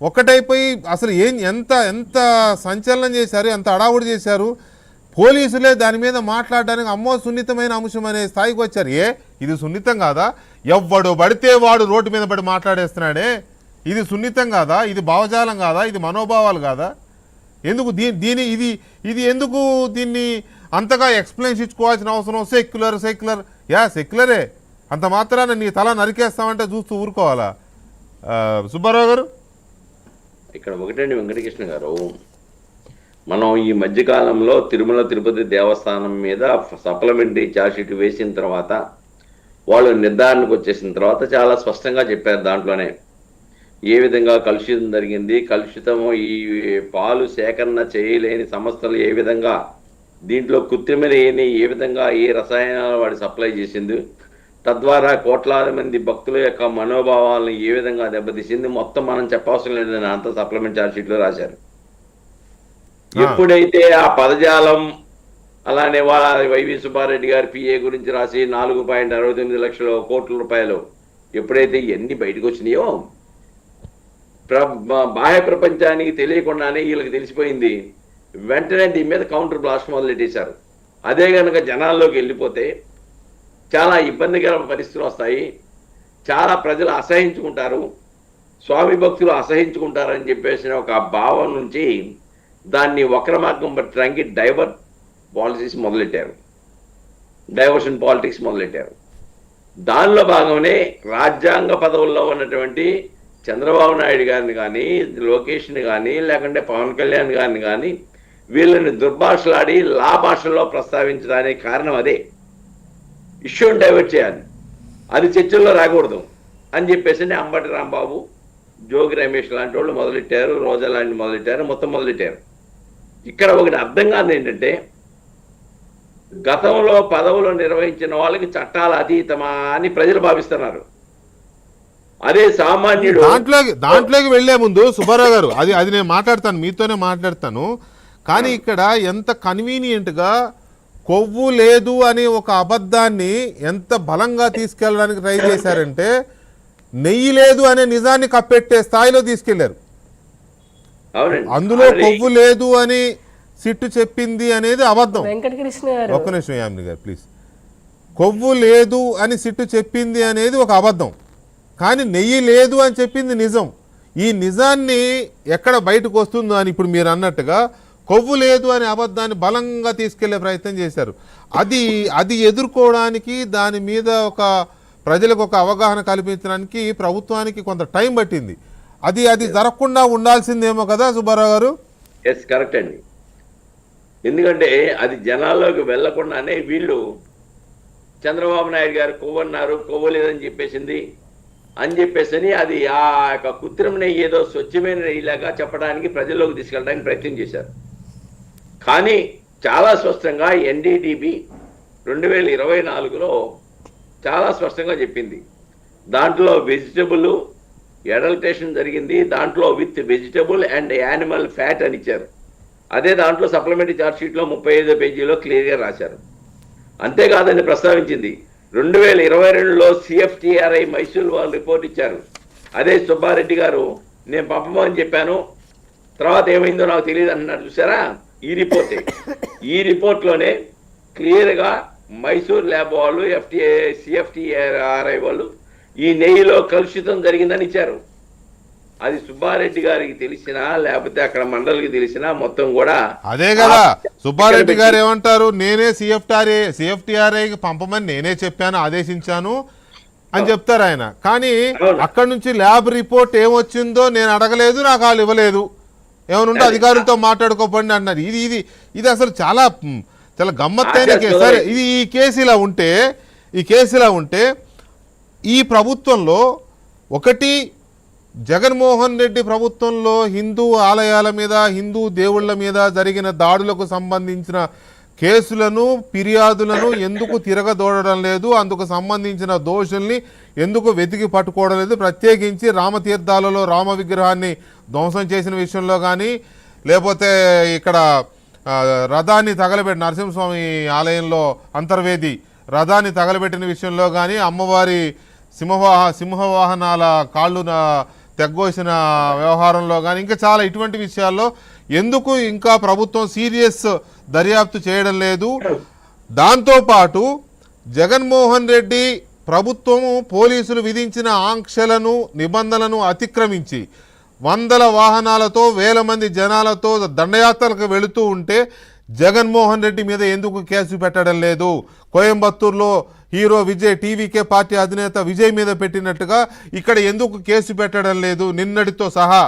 ఒక్కటైపోయి అసలు ఎంత ఎంత సంచలనం చేశారు, ఎంత అడావుడి చేశారు. పోలీసులే దాని మీద మాట్లాడడానికి అమ్మో సున్నితమైన అంశం అనే స్థాయికి వచ్చారు. ఇది సున్నితం కాదా? ఎవ్వడు పడితే వాడు రోడ్డు మీద పడి మాట్లాడేస్తున్నాడే, ఇది సున్నితం కాదా? ఇది భావజాలం కాదా? ఇది మనోభావాలు కాదా? ఎందుకు ఇది ఎందుకు దీన్ని అంతగా ఎక్స్ప్లెయిన్స్ ఇచ్చుకోవాల్సిన అవసరం? సెక్యులర్ సెక్యులరే, అంత మాత్రాన నీ తల నరికేస్తామంటే చూస్తూ ఊరుకోవాలా? సుబ్బారావు గారు, ఇక్కడ ఒకటండి వెంకటకృష్ణ గారు, మనం ఈ మధ్యకాలంలో తిరుమల తిరుపతి దేవస్థానం మీద సప్లిమెంటరీ ఛార్జ్షీట్ వేసిన తర్వాత వాళ్ళు నిర్ధారణకు వచ్చేసిన తర్వాత చాలా స్పష్టంగా చెప్పారు. దాంట్లోనే ఏ విధంగా కలుషితం జరిగింది, కలుషితము ఈ పాలు సేకరణ చేయలేని సంస్థలు ఏ విధంగా దీంట్లో కృత్రిమని ఏ విధంగా ఏ రసాయనాలు వాడి సప్లై చేసింది, తద్వారా కోట్లాది మంది భక్తుల యొక్క మనోభావాలను ఏ విధంగా దెబ్బతీసింది, మొత్తం మనం చెప్పవసరం లేదని అంత సప్లిమెంట్ ఛార్జ్షీట్లో రాశారు. ఎప్పుడైతే ఆ పదజాలం అలానే వైవి సుబ్బారెడ్డి గారి పిఏ గురించి రాసి 4.69 లక్షల కోట్ల రూపాయలు ఎప్పుడైతే ఇవన్నీ బయటకు వచ్చినాయో బాహ్య ప్రపంచానికి తెలియకుండానే వీళ్ళకి తెలిసిపోయింది. వెంటనే దీని మీద కౌంటర్ బ్లాస్ట్ మొదలెట్టేశారు. అదే కనుక జనాల్లోకి వెళ్ళిపోతే చాలా ఇబ్బందికర పరిస్థితులు వస్తాయి, చాలా ప్రజలు అసహించుకుంటారు, స్వామి భక్తులు అసహించుకుంటారని చెప్పేసిన ఒక భావం నుంచి దాన్ని వక్ర మార్గం పట్టడానికి డైవర్షన్ పాలిటిక్స్ మొదలెట్టారు. దానిలో భాగంగానే రాజ్యాంగ పదవుల్లో ఉన్నటువంటి చంద్రబాబు నాయుడు గారిని కానీ, లోకేష్ని కానీ, లేకుంటే పవన్ కళ్యాణ్ గారిని కానీ వీళ్ళని దుర్భాషలాడి లా భాషల్లో ప్రస్తావించడానికి కారణం అదే. ఇష్యూని డైవర్ట్ చేయాలి, అది చర్చల్లో రాకూడదు అని చెప్పేసి అంబటి రాంబాబు, జోగి రమేష్ లాంటి వాళ్ళు మొదలెట్టారు, రోజా లాంటి మొదలెట్టారు, మొత్తం మొదలెట్టారు. ఇక్కడ ఒకటి అర్థం కాదు ఏంటంటే, గతంలో పదవులు నిర్వహించిన వాళ్ళకి చట్టాల అతీతమా అని ప్రజలు భావిస్తున్నారు. అదే సామాన్యుడు దాంట్లోకి వెళ్లే ముందు సుబ్బారావు గారు, అది నేను మాట్లాడతాను, మీతోనే మాట్లాడతాను. కానీ ఇక్కడ ఎంత కన్వీనియంట్గా కొవ్వు లేదు అనే ఒక అబద్ధాన్ని ఎంత బలంగా తీసుకెళ్ళడానికి ట్రై చేశారంటే, నెయ్యి లేదు అనే నిజాన్ని కప్పెట్టే స్థాయిలో తీసుకెళ్లారు. అందులో కొవ్వు లేదు అని సిట్టు చెప్పింది అనేది అబద్ధం. ఒక్క నిమిషం యామిని గారు ప్లీజ్. కొవ్వు లేదు అని సిట్టు చెప్పింది అనేది ఒక అబద్ధం, కానీ నెయ్యి లేదు అని చెప్పింది నిజం. ఈ నిజాన్ని ఎక్కడ బయటకు వస్తుందో అని ఇప్పుడు మీరు అన్నట్టుగా కొవ్వు లేదు అనే అబద్ధాన్ని బలంగా తీసుకెళ్లే ప్రయత్నం చేశారు. అది ఎదుర్కోవడానికి, దాని మీద ఒక ప్రజలకు ఒక అవగాహన కల్పించడానికి ప్రభుత్వానికి కొంత టైం పట్టింది. అది జరగకుండా ఉండాల్సిందేమో కదా సుబ్బారావు గారు? ఎస్, కరెక్ట్ అండి. ఎందుకంటే అది జనాల్లోకి వెళ్లకుండానే వీళ్ళు చంద్రబాబు నాయుడు గారు కొవ్వన్నారు, కొవ్వలేదని చెప్పేసి అది ఆ యొక్క కృత్రిమ నెయ్యి ఏదో స్వచ్ఛమైన నెయ్యిలాగా చెప్పడానికి ప్రజల్లోకి తీసుకెళ్ళడానికి ప్రయత్నం చేశారు. కానీ చాలా స్పష్టంగా ఎన్డీటీబీ 2024లో చాలా స్పష్టంగా చెప్పింది, దాంట్లో వెజిటబుల్ ఎడల్టేషన్ జరిగింది, దాంట్లో with vegetable and animal fat అని ఇచ్చారు. అదే దాంట్లో సప్లిమెంటరీ ఛార్జ్షీట్లో 35 పేజీలో క్లియర్గా రాశారు. అంతేకాదని ప్రస్తావించింది. 2022లో CFTRI మైసూర్ వాళ్ళు రిపోర్ట్ ఇచ్చారు. అదే సుబ్బారెడ్డి గారు నేను పంపమని చెప్పాను, తర్వాత ఏమైందో నాకు తెలియదు అన్నారు. చూసారా, ఈ రిపోర్ట్లోనే క్లియర్గా మైసూర్ ల్యాబ్ వాళ్ళు, CFTRI వాళ్ళు ఈ నెయ్యిలో కలుషితం జరిగిందని ఇచ్చారు. అది సుబ్బారెడ్డి గారికి తెలిసినా లేకపోతే అక్కడ మండలికి తెలిసినా మొత్తం కూడా అదే కదా. సుబ్బారెడ్డి గారు ఏమంటారు, నేనే CFTRIకి పంపమని నేనే చెప్పాను, ఆదేశించాను అని చెప్తారు ఆయన. కానీ అక్కడి నుంచి ల్యాబ్ రిపోర్ట్ ఏమొచ్చిందో నేను అడగలేదు, నాకు వాళ్ళు ఇవ్వలేదు, ఏమనుంటే అధికారులతో మాట్లాడుకోపండి అన్నారు. ఇది అసలు చాలా చాలా గమ్మత్తైన కేసు. సరే, ఈ కేసు ఇలా ఉంటే ఈ ప్రభుత్వంలో ఒకటి జగన్మోహన్ రెడ్డి ప్రభుత్వంలో హిందూ ఆలయాల మీద, హిందూ దేవుళ్ల మీద జరిగిన దాడులకు సంబంధించిన కేసులను, ఫిర్యాదులను ఎందుకు తిరగదోడడం లేదు, అందుకు సంబంధించిన దోషుల్ని ఎందుకు వెతికి పట్టుకోవడం లేదు? ప్రత్యేకించి రామతీర్థాలలో రామ విగ్రహాన్ని ధ్వంసం చేసిన విషయంలో కానీ, లేకపోతే ఇక్కడ రథాన్ని తగలబెట్టిన నరసింహస్వామి ఆలయంలో అంతర్వేది రథాన్ని తగలబెట్టిన విషయంలో కానీ, అమ్మవారి సింహవాహనాల కాళ్ళు తెగ్గోసిన వ్యవహారంలో కానీ ఇంకా చాలా ఇటువంటి విషయాల్లో ఎందుకు ఇంకా ప్రభుత్వం సీరియస్ దర్యాప్తు చేయడం లేదు? దాంతోపాటు జగన్మోహన్ రెడ్డి ప్రభుత్వము పోలీసులు విధించిన ఆంక్షలను నిబంధనలను అతిక్రమించి వందల వాహనాలతో వేల మంది జనాలతో దండయాత్రలకు వెళుతూ ఉంటే జగన్మోహన్ రెడ్డి మీద ఎందుకు కేసు పెట్టడం లేదు? కోయంబత్తూరులో హీరో విజయ్ టీవీకే పార్టీ అధినేత విజయ్ మీద పెట్టినట్టుగా ఇక్కడ ఎందుకు కేసు పెట్టడం లేదు? నిన్నటితో సహా